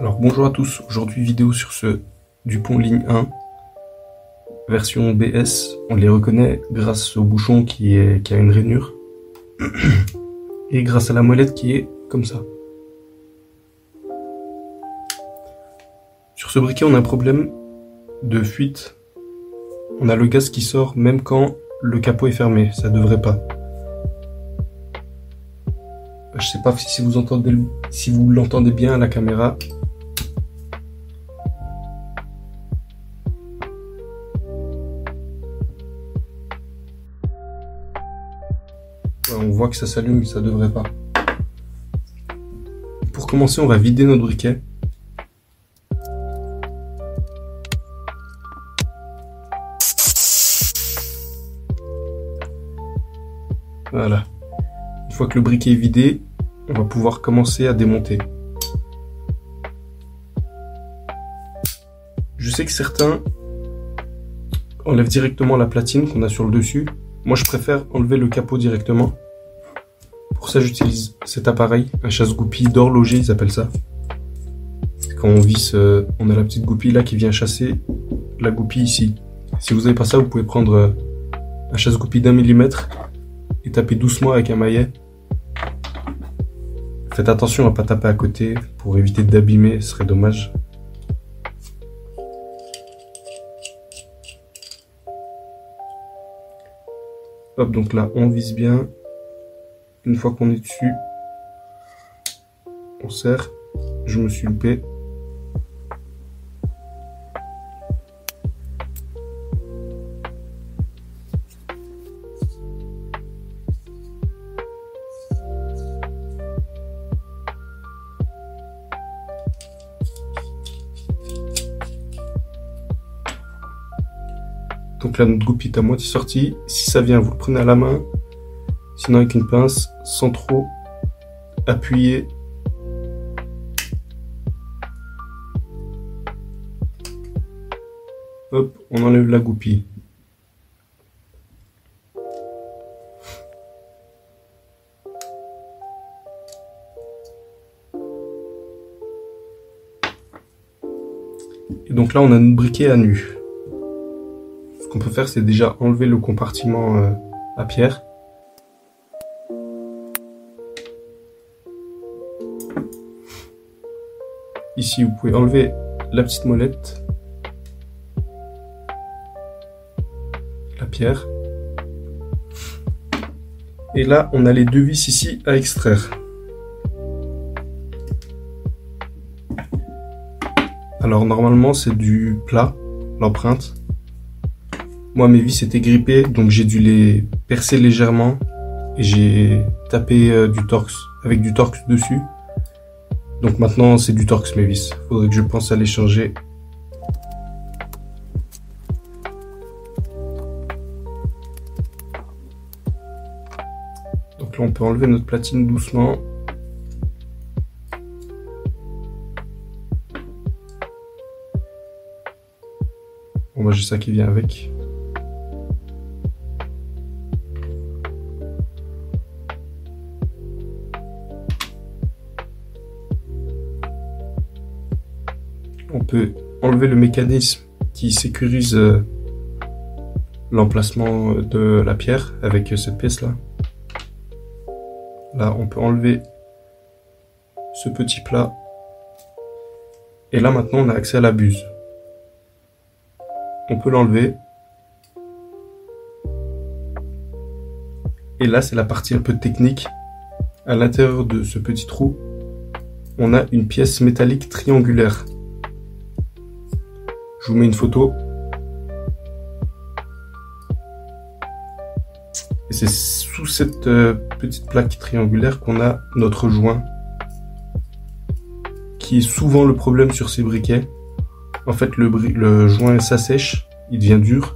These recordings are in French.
Alors bonjour à tous, aujourd'hui vidéo sur ce Dupont ligne 1, version BS, on les reconnaît grâce au bouchon qui a une rainure, et grâce à la molette qui est comme ça. Sur ce briquet on a un problème de fuite, on a le gaz qui sort même quand le capot est fermé, ça devrait pas. Je sais pas si vous l'entendez bien à la caméra. On voit que ça s'allume, mais ça devrait pas. Pour commencer, on va vider notre briquet. Voilà. Une fois que le briquet est vidé, on va pouvoir commencer à démonter. Je sais que certains enlèvent directement la platine qu'on a sur le dessus. Moi, je préfère enlever le capot directement. Pour ça, j'utilise cet appareil, un chasse-goupille d'horloger, ils appellent ça. Quand on visse, on a la petite goupille là qui vient chasser la goupille ici. Si vous n'avez pas ça, vous pouvez prendre un chasse-goupille d'1 millimètre et taper doucement avec un maillet. Faites attention à pas taper à côté pour éviter d'abîmer, ce serait dommage. Hop, donc là, on vise bien. Une fois qu'on est dessus, on serre. Je me suis loupé. Donc là, notre goupille est à moitié sortie. Si ça vient, vous le prenez à la main. Sinon avec une pince, sans trop appuyer. Hop, on enlève la goupille. Et donc là, on a notre briquet à nu. Ce qu'on peut faire, c'est déjà enlever le compartiment à pierre. Ici, vous pouvez enlever la petite molette, la pierre. Et là, on a les deux vis ici à extraire. Alors, normalement, c'est du plat, l'empreinte. Moi, mes vis étaient grippées, donc j'ai dû les percer légèrement. Et j'ai tapé du Torx, avec du Torx dessus. Donc maintenant c'est du Torx mes vis. Faudrait que je pense à les changer. Donc là on peut enlever notre platine doucement. Bon bah j'ai ça qui vient avec. On peut enlever le mécanisme qui sécurise l'emplacement de la pierre avec cette pièce là. Là, on peut enlever ce petit plat. Et là, maintenant, on a accès à la buse. On peut l'enlever. Et là, c'est la partie un peu technique. À l'intérieur de ce petit trou, on a une pièce métallique triangulaire. Je vous mets une photo. Et c'est sous cette petite plaque triangulaire qu'on a notre joint. Qui est souvent le problème sur ces briquets. En fait, le joint s'assèche, il devient dur.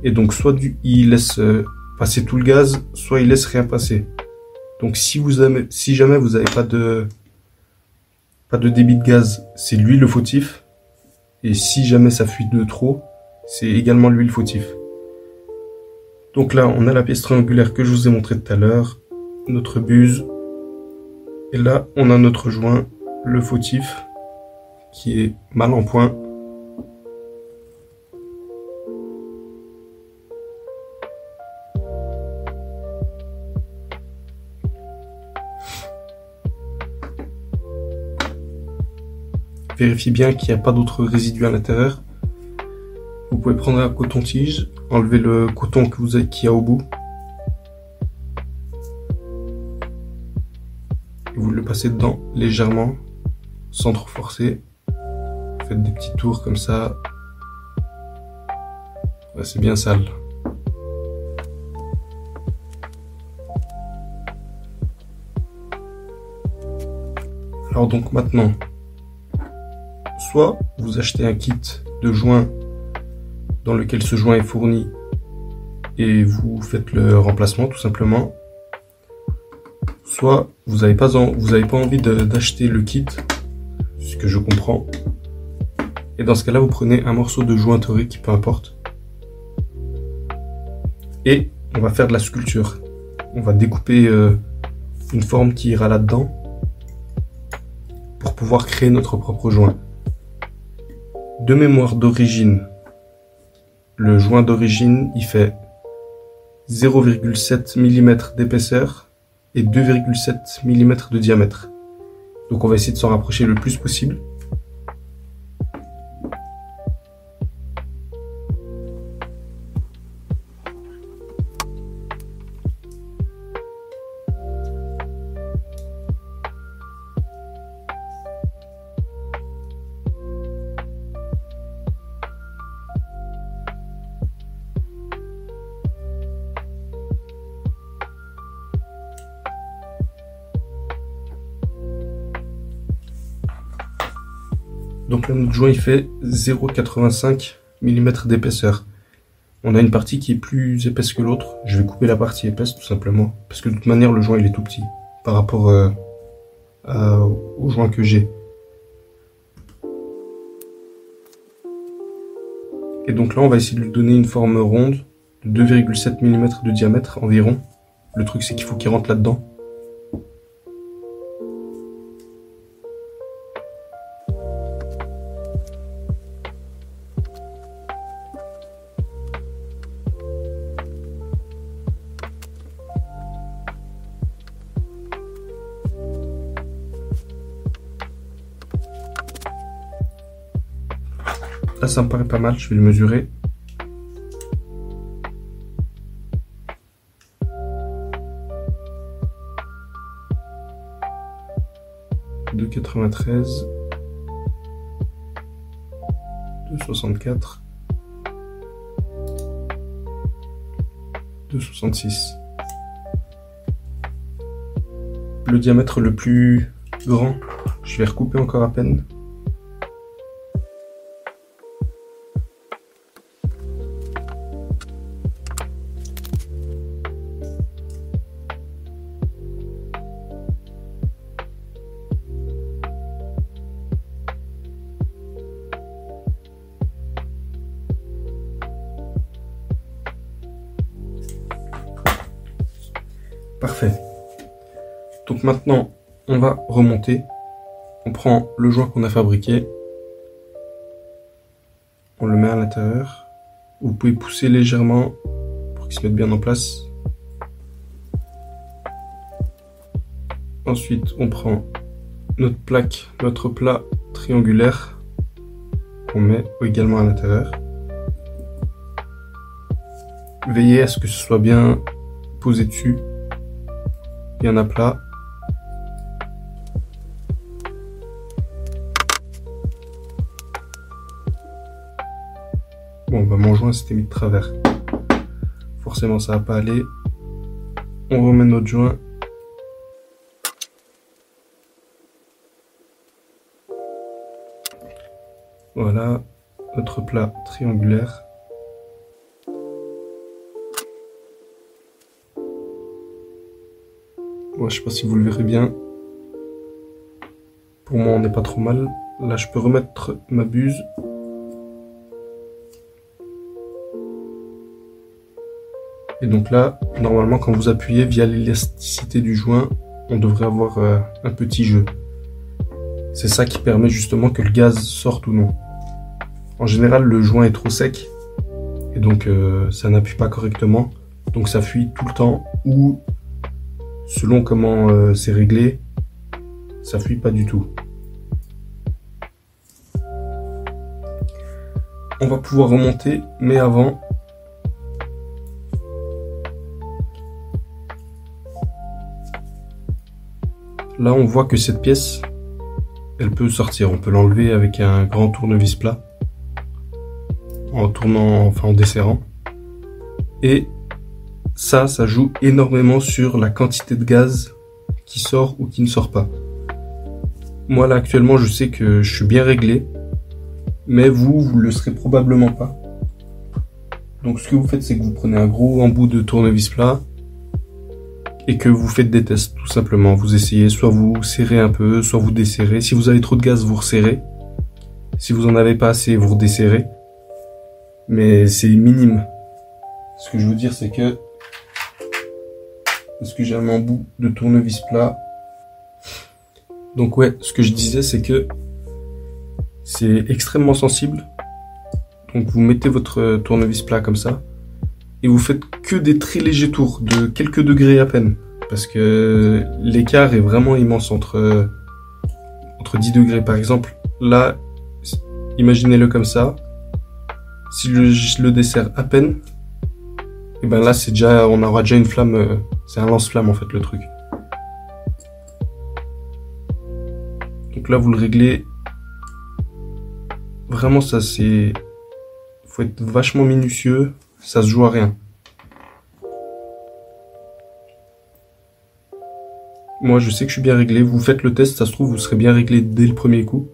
Et donc, soit il laisse passer tout le gaz, soit il laisse rien passer. Donc, si jamais vous n'avez pas de débit de gaz, c'est lui le fautif. Et si jamais ça fuit de trop, c'est également lui le fautif. Donc là, on a la pièce triangulaire que je vous ai montré tout à l'heure, notre buse. Et là, on a notre joint le fautif qui est mal en point. Vérifiez bien qu'il n'y a pas d'autres résidus à l'intérieur. Vous pouvez prendre un coton-tige, enlever le coton qu'il y a au bout. Et vous le passez dedans légèrement, sans trop forcer. Faites des petits tours comme ça. Ouais, c'est bien sale. Alors donc maintenant, soit vous achetez un kit de joint dans lequel ce joint est fourni et vous faites le remplacement tout simplement. Soit vous n'avez pas envie d'acheter le kit, ce que je comprends. Et dans ce cas-là, vous prenez un morceau de joint torique, peu importe. Et on va faire de la sculpture. On va découper une forme qui ira là-dedans pour pouvoir créer notre propre joint. De mémoire d'origine, le joint d'origine, il fait 0,7 mm d'épaisseur et 2,7 mm de diamètre. Donc on va essayer de s'en rapprocher le plus possible. Donc là, notre joint il fait 0,85 mm d'épaisseur. On a une partie qui est plus épaisse que l'autre. Je vais couper la partie épaisse tout simplement. Parce que de toute manière, le joint il est tout petit par rapport au joint que j'ai. Et donc là, on va essayer de lui donner une forme ronde de 2,7 mm de diamètre environ. Le truc, c'est qu'il faut qu'il rentre là-dedans. Là, ça me paraît pas mal, je vais le mesurer. De 93, 2,64, 2,66. Le diamètre le plus grand, je vais recouper encore à peine. Parfait. Donc maintenant, on va remonter. On prend le joint qu'on a fabriqué. On le met à l'intérieur. Vous pouvez pousser légèrement pour qu'il se mette bien en place. Ensuite, on prend notre plaque, notre plat triangulaire qu'on met également à l'intérieur. Veillez à ce que ce soit bien posé dessus, bien à plat. Bon, bah mon joint s'était mis de travers. Forcément, ça va pas aller. On remet notre joint. Voilà, notre plat triangulaire. Moi, je sais pas si vous le verrez bien. Pour moi, on n'est pas trop mal. Là, je peux remettre ma buse. Et donc là, normalement, quand vous appuyez via l'élasticité du joint, on devrait avoir un petit jeu. C'est ça qui permet justement que le gaz sorte ou non. En général, le joint est trop sec et donc ça n'appuie pas correctement. Donc ça fuit tout le temps ou selon comment c'est réglé, ça fuit pas du tout. On va pouvoir remonter, mais avant, là on voit que cette pièce, elle peut sortir. On peut l'enlever avec un grand tournevis plat, en tournant, enfin en desserrant. Et ça joue énormément sur la quantité de gaz qui sort ou qui ne sort pas. Moi là actuellement je sais que je suis bien réglé, mais vous le serez probablement pas. Donc ce que vous faites, c'est que vous prenez un gros embout de tournevis plat et que vous faites des tests tout simplement. Vous essayez, soit vous serrez un peu, soit vous desserrez. Si vous avez trop de gaz, vous resserrez. Si vous en avez pas assez, vous redesserrez. Mais c'est minime. Ce que je veux dire, c'est que parce que j'ai un embout de tournevis plat. Donc ouais, ce que je disais, c'est que c'est extrêmement sensible. Donc vous mettez votre tournevis plat comme ça et vous faites que des très légers tours de quelques degrés à peine, parce que l'écart est vraiment immense entre 10 degrés par exemple. Là, imaginez-le comme ça. Si je le desserre à peine, et ben là c'est déjà, on aura déjà une flamme, c'est un lance-flamme en fait le truc. Donc là vous le réglez. Vraiment ça c'est, faut être vachement minutieux, ça se joue à rien. Moi je sais que je suis bien réglé, vous faites le test, ça se trouve vous serez bien réglé dès le premier coup.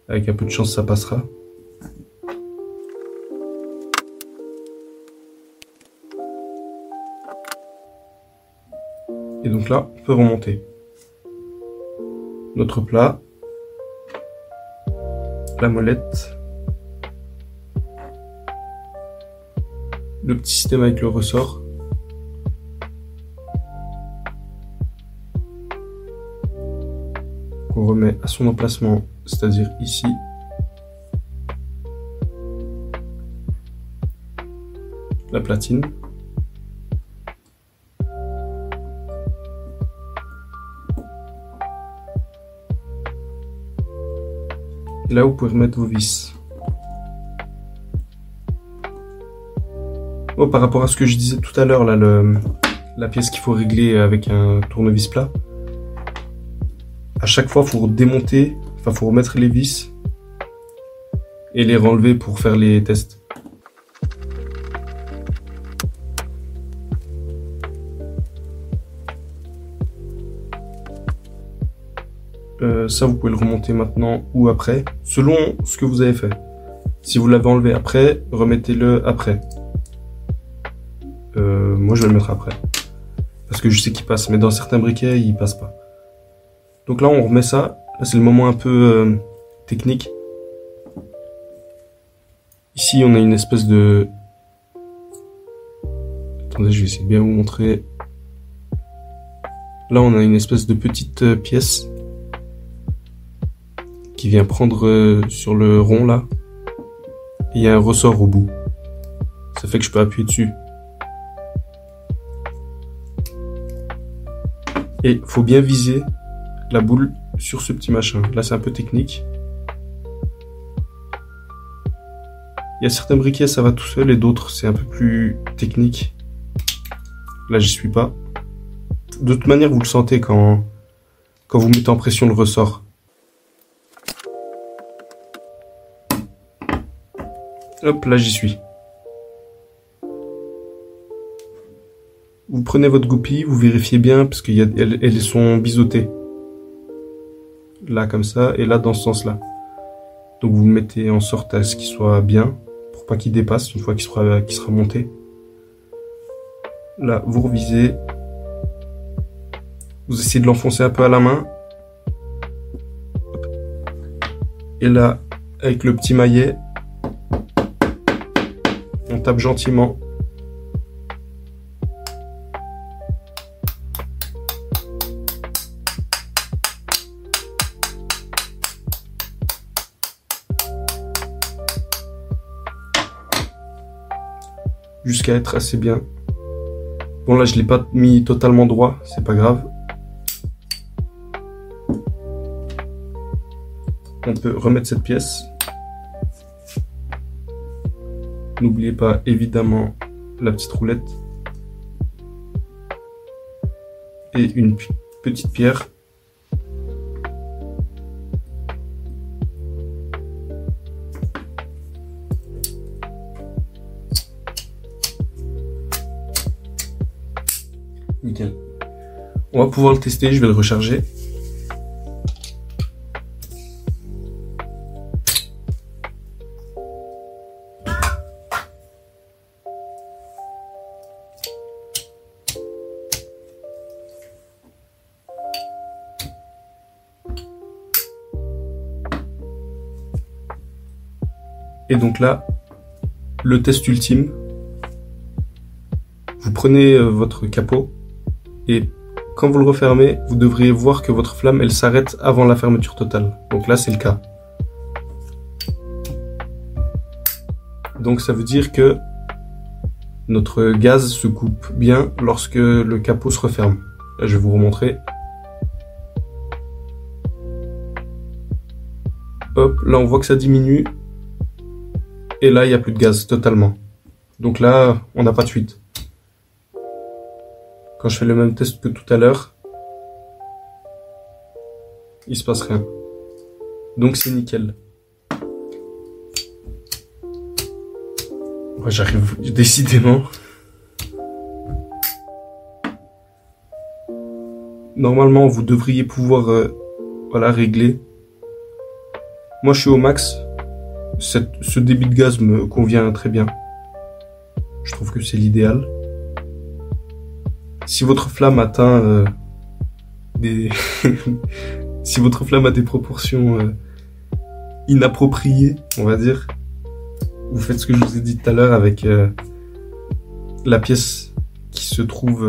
Avec un peu de chance ça passera. Et donc là, on peut remonter notre plat, la molette, le petit système avec le ressort, qu'on remet à son emplacement, c'est-à-dire ici. La platine. Et là, vous pouvez remettre vos vis. Oh, par rapport à ce que je disais tout à l'heure, là, la pièce qu'il faut régler avec un tournevis plat, à chaque fois, il faut démonter, enfin, faut remettre les vis et les renlever pour faire les tests. Ça, vous pouvez le remonter maintenant ou après, selon ce que vous avez fait. Si vous l'avez enlevé après, remettez-le après. Moi, je vais le mettre après. Parce que je sais qu'il passe, mais dans certains briquets, il passe pas. Donc là, on remet ça. Là, c'est le moment un peu technique. Ici, on a une espèce de... Attendez, je vais essayer de bien vous montrer. Là, on a une espèce de petite pièce qui vient prendre sur le rond là. Et il y a un ressort au bout. Ça fait que je peux appuyer dessus. Et faut bien viser la boule sur ce petit machin. Là, c'est un peu technique. Il y a certains briquets, ça va tout seul, et d'autres, c'est un peu plus technique. Là, j'y suis pas. De toute manière, vous le sentez quand vous mettez en pression le ressort. Hop, là, j'y suis. Vous prenez votre goupille, vous vérifiez bien, parce qu'elles sont biseautées. Là, comme ça, et là, dans ce sens-là. Donc, vous mettez en sorte à ce qu'il soit bien, pour pas qu'il dépasse, une fois qu'il sera monté. Là, vous revisez. Vous essayez de l'enfoncer un peu à la main. Et là, avec le petit maillet, on tape gentiment. jusqu'à être assez bien. Bon là je l'ai pas mis totalement droit, c'est pas grave. On peut remettre cette pièce. N'oubliez pas évidemment la petite roulette. Et une petite pierre. Nickel. On va pouvoir le tester, je vais le recharger. Et donc là, le test ultime. Vous prenez votre capot et quand vous le refermez, vous devriez voir que votre flamme, elle s'arrête avant la fermeture totale. Donc là, c'est le cas. Donc ça veut dire que notre gaz se coupe bien lorsque le capot se referme. Là, je vais vous remontrer. Hop, là on voit que ça diminue. Et là, il n'y a plus de gaz totalement. Donc là, on n'a pas de fuite. Quand je fais le même test que tout à l'heure, il se passe rien. Donc c'est nickel. Ouais, j'arrive décidément. Normalement, vous devriez pouvoir voilà, régler. Moi, je suis au max. Ce débit de gaz me convient très bien. Je trouve que c'est l'idéal. Si votre flamme atteint si votre flamme a des proportions inappropriées, on va dire, vous faites ce que je vous ai dit tout à l'heure avec la pièce qui se trouve...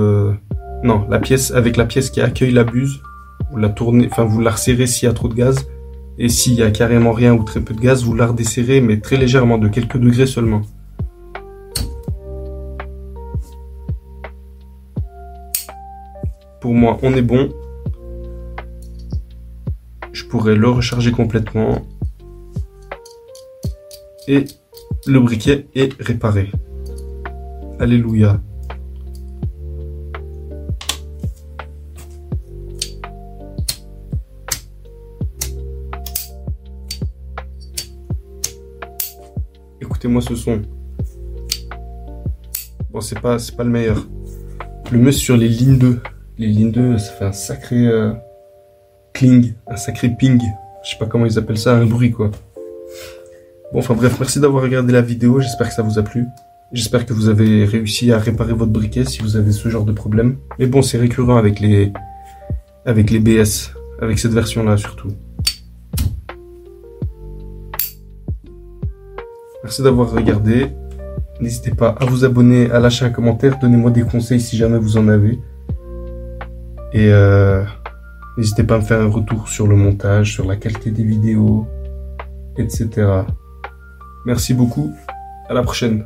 non, la pièce avec la pièce qui accueille la buse. Vous la tournez, enfin vous la resserrez s'il y a trop de gaz. Et s'il y a carrément rien ou très peu de gaz, vous la redesserrez, mais très légèrement, de quelques degrés seulement. Pour moi, on est bon. Je pourrais le recharger complètement. Et le briquet est réparé. Alléluia. Écoutez-moi ce son. Bon, c'est pas le meilleur. Le mieux sur les lignes 2. Les lignes 2, ça fait un sacré cling, un sacré ping. Je sais pas comment ils appellent ça, un bruit quoi. Bon, enfin bref, merci d'avoir regardé la vidéo. J'espère que ça vous a plu. J'espère que vous avez réussi à réparer votre briquet si vous avez ce genre de problème. Mais bon, c'est récurrent avec les BS, avec cette version-là surtout. Merci d'avoir regardé. N'hésitez pas à vous abonner, à lâcher un commentaire. Donnez-moi des conseils si jamais vous en avez. Et n'hésitez pas à me faire un retour sur le montage, sur la qualité des vidéos, etc. Merci beaucoup. À la prochaine.